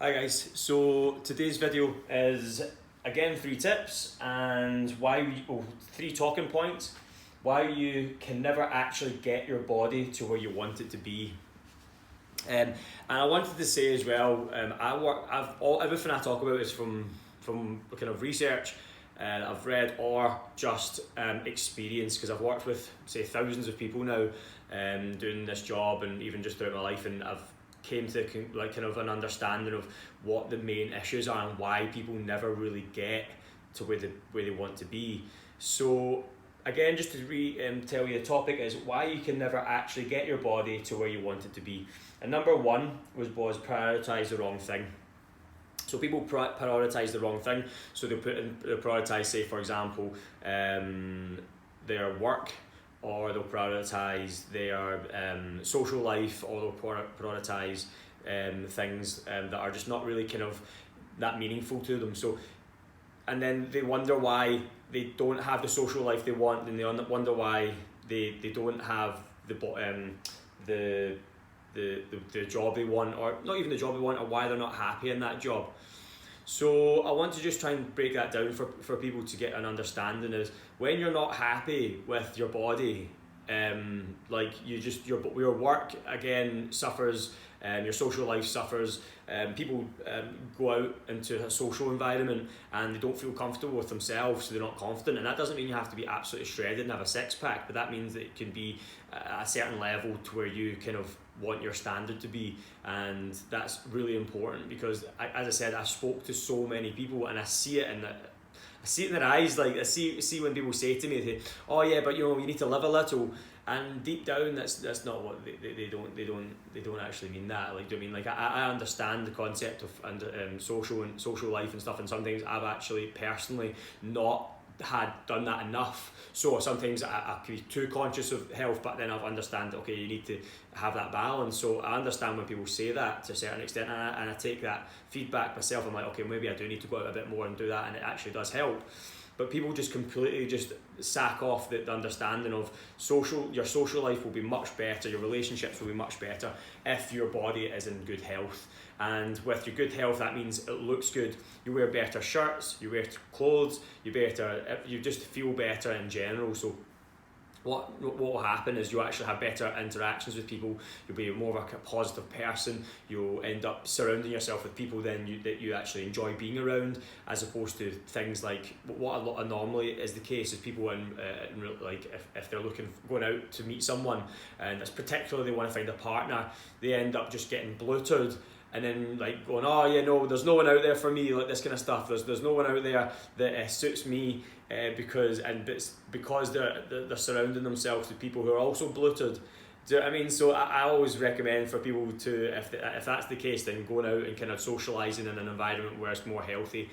Hi guys, so today's video is again 3 tips and three talking points why you can never actually get your body to where you want it to be. And I wanted to say as well, everything I talk about is from kind of research I've read or just experience, because I've worked with say thousands of people now doing this job and even just throughout my life, and I've came to kind of an understanding of what the main issues are and why people never really get to where they want to be. So again, just to tell you, the topic is why you can never actually get your body to where you want it to be. And number one was prioritize the wrong thing. So people prioritize the wrong thing. So they prioritize, say for example, their work, or they'll prioritize their social life, or they'll prioritize things that are just not really kind of that meaningful to them. So, and then they wonder why they don't have the social life they want, and they wonder why they don't have the job they want, or not even the job they want, or why they're not happy in that job. So I want to just try and break that down for people to get an understanding. Is when you're not happy with your body, like your work again suffers, your social life suffers. People go out into a social environment and they don't feel comfortable with themselves, so they're not confident. And that doesn't mean you have to be absolutely shredded and have a six-pack, but that means that it can be a certain level to where you kind of want your standard to be. And that's really important, because as I said, I spoke to so many people and I see it in their eyes. Like I see when people say to me, "Oh yeah, but you need to live a little." And deep down, that's not what they don't actually mean that. Like, do you know what I mean? Like I understand the concept of social life and stuff, and sometimes I've actually personally not had done that enough. So sometimes I can be too conscious of health, but then I've understand, okay, you need to have that balance. So I understand when people say that to a certain extent, and I take that feedback myself. I'm like, okay, maybe I do need to go out a bit more and do that, and it actually does help. But people just completely just sack off the understanding of your social life will be much better, your relationships will be much better if your body is in good health. And with your good health, that means it looks good. You wear better shirts, you wear clothes, you just feel better in general. So what will happen is you actually have better interactions with people. You'll be more of a positive person. You'll end up surrounding yourself with people that you actually enjoy being around, as opposed to things like what normally is the case is people like if they're going out to meet someone, and it's particularly they want to find a partner, they end up just getting bloated. And then like going, oh yeah, no, there's no one out there for me, like this kind of stuff. There's no one out there that suits me, because they're surrounding themselves with people who are also bloated. Do you know what I mean? So I always recommend for people to, if that's the case, then going out and kind of socialising in an environment where it's more healthy.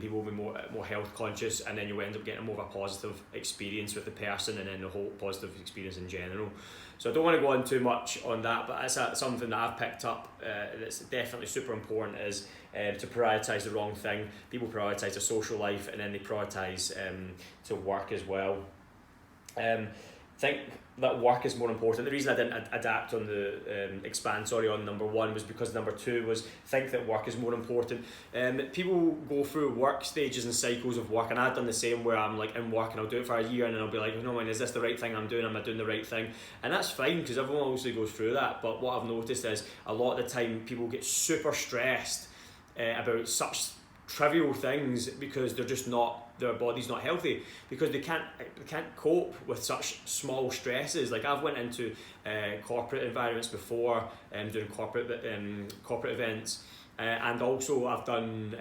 People will be more health conscious, and then you end up getting more of a positive experience with the person, and then the whole positive experience in general. So I don't want to go on too much on that, but it's something that I've picked up that's definitely super important, is to prioritise the wrong thing. People prioritise their social life, and then they prioritise to work as well. Think that work is more important. The reason I didn't adapt on expand on number one was because number two was think that work is more important. People go through work stages and cycles of work, and I've done the same, where I'm like in work and I'll do it for a year, and then I'll be like, no man, is this the right thing I'm doing? Am I doing the right thing? And that's fine, because everyone obviously goes through that. But what I've noticed is a lot of the time people get super stressed about such trivial things, because their body's not healthy, because they can't cope with such small stresses. Like I've went into corporate environments before, doing corporate events, and also I've done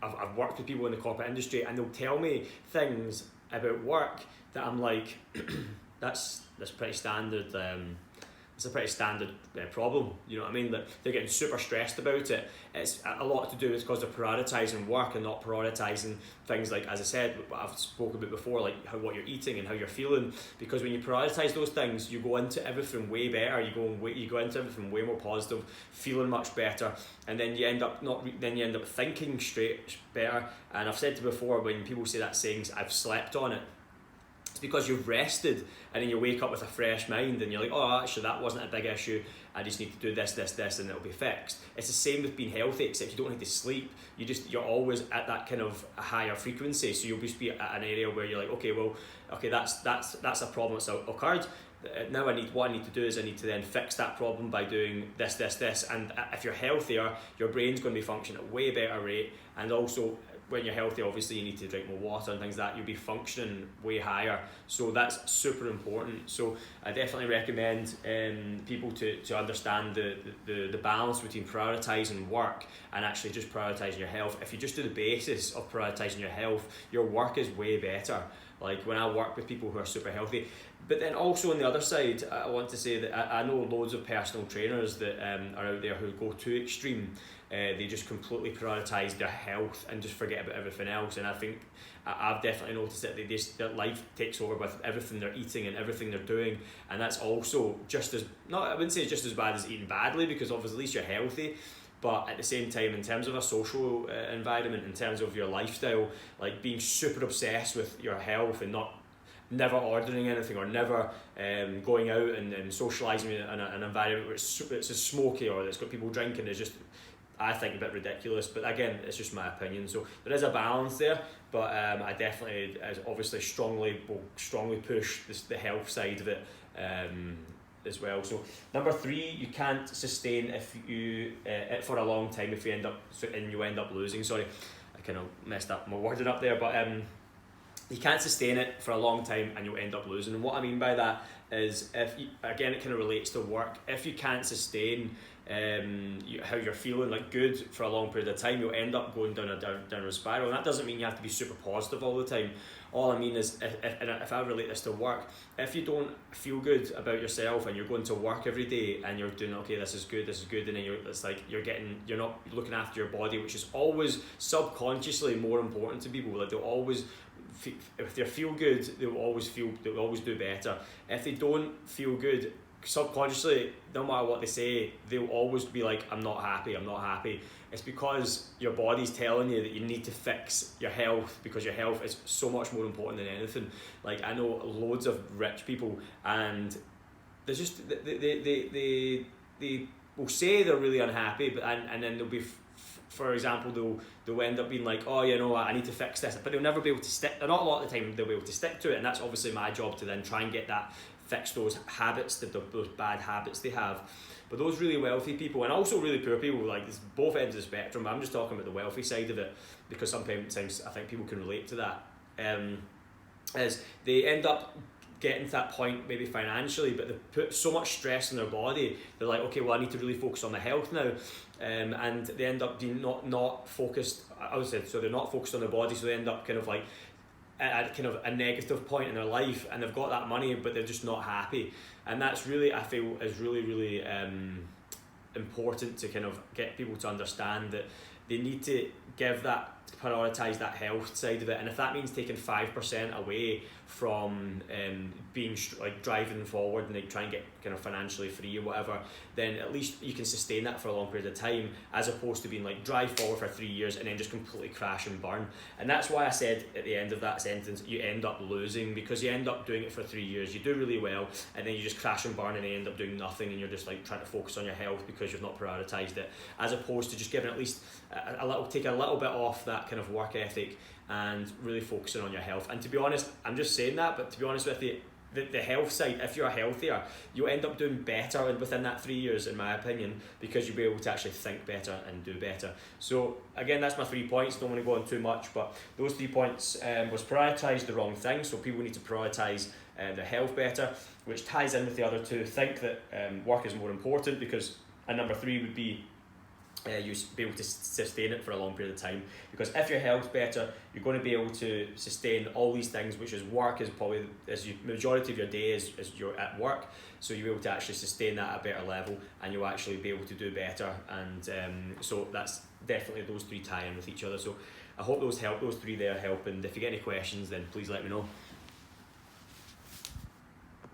I've worked with people in the corporate industry, and they'll tell me things about work that I'm like, that's pretty standard. It's a pretty standard problem, you know what I mean? That they're getting super stressed about it. It's a lot to do with because they're prioritising work and not prioritising things like, as I said, what I've spoken about before, like what you're eating and how you're feeling. Because when you prioritise those things, you go into everything way better. You go into everything way more positive, feeling much better, and then you end up thinking straight better. And I've said to before, when people say that saying, I've slept on it. It's because you've rested, and then you wake up with a fresh mind, and you're like, oh, actually that wasn't a big issue, I just need to do this, and it'll be fixed. It's the same with being healthy, except you don't need to sleep. You're always at that kind of a higher frequency, so you'll just be at an area where you're like, okay, that's a problem that's occurred. Now what I need to do is I need to then fix that problem by doing this, and if you're healthier, your brain's going to be functioning at a way better rate, and also when you're healthy, obviously you need to drink more water and things like that, you'll be functioning way higher. So that's super important. So I definitely recommend people to understand the balance between prioritising work and actually just prioritising your health. If you just do the basis of prioritising your health, your work is way better. Like when I work with people who are super healthy. But then also on the other side, I want to say that I know loads of personal trainers that are out there who go too extreme. They just completely prioritise their health and just forget about everything else. And I think I've definitely noticed that their life takes over with everything they're eating and everything they're doing. And that's also just as, I wouldn't say it's just as bad as eating badly, because obviously at least you're healthy. But at the same time, in terms of a social environment, in terms of your lifestyle, like being super obsessed with your health and never ordering anything or never going out and socialising in an environment where it's smoky or it's got people drinking is just, I think, a bit ridiculous. But again, it's just my opinion. So there is a balance there, but I definitely, obviously, strongly push the health side of it as well. So number 3, you can't sustain if you it for a long time if you end up losing. Sorry, I kind of messed up my wording up there, but you can't sustain it for a long time and you'll end up losing. And what I mean by that is, again, it kind of relates to work. If you can't sustain how you're feeling like good for a long period of time, you'll end up going down a downward spiral. And that doesn't mean you have to be super positive all the time. All I mean is, if I relate this to work, if you don't feel good about yourself and you're going to work every day and you're doing, okay, this is good, and then you're not looking after your body, which is always subconsciously more important to people. Like they'll always, if they feel good, they'll always do better. If they don't feel good, subconsciously, no matter what they say, they'll always be like, I'm not happy. It's because your body's telling you that you need to fix your health, because your health is so much more important than anything. Like I know loads of rich people, and they're just they will say they're really unhappy, but and then they'll be, for example, they'll end up being like, oh, I need to fix this, but they'll never be able to stick. Not a lot of the time they'll be able to stick to it, and that's obviously my job to then try and get that, fix those habits, those bad habits they have. But those really wealthy people, and also really poor people, like it's both ends of the spectrum, but I'm just talking about the wealthy side of it, because sometimes I think people can relate to that, is they end up getting to that point maybe financially, but they put so much stress on their body, they're like, okay, well I need to really focus on my health now, and they end up being not focused, I would say, so they're not focused on their body, so they end up kind of like at kind of a negative point in their life, and they've got that money but they're just not happy. And that's really, I feel, is really important to kind of get people to understand that they need to prioritise that health side of it. And if that means taking 5% away from being like driving forward and like try and get kind of financially free or whatever, then at least you can sustain that for a long period of time, as opposed to being like drive forward for 3 years and then just completely crash and burn. And that's why I said at the end of that sentence, you end up losing, because you end up doing it for 3 years, you do really well, and then you just crash and burn and you end up doing nothing, and you're just like trying to focus on your health because you've not prioritised it, as opposed to just giving at least take a little bit off that kind of work ethic and really focusing on your health. And to be honest, I'm just saying that, but to be honest with you, the health side, if you're healthier, you'll end up doing better within that 3 years, in my opinion, because you'll be able to actually think better and do better. So again, that's my 3 points. Don't want to go on too much, but those 3 points was prioritise the wrong thing. So people need to prioritise their health better, which ties in with the other 2. Think that work is more important, because number 3 would be you be able to sustain it for a long period of time, because if your health's better, you're going to be able to sustain all these things, which is work is probably majority of your day is you're at work, so you'll be able to actually sustain that at a better level, and you'll actually be able to do better. And so that's definitely, those 3 tie in with each other. So I hope those 3 there help, and if you get any questions, then please let me know.